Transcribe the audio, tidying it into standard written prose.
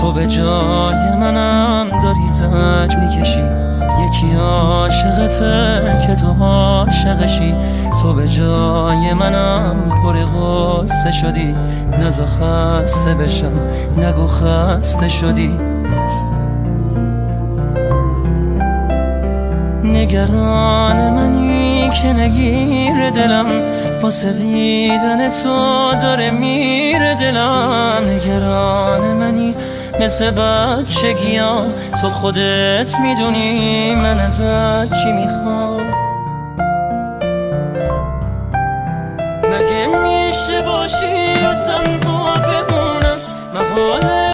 تو به جای منم داری زج میکشی، یکی عاشقته که تو عاشقشی. تو به جای منم پر غصه شدی، نزا خسته بشم نگو خسته شدی. نگران منی که نگیر دلم، واسه دیدن تو داره میره دلم. نگران منی مثل بچگیام، تو خودت میدونی من ازت چی میخوام. مگه میشه باشی و تنها بمونم؟ محاله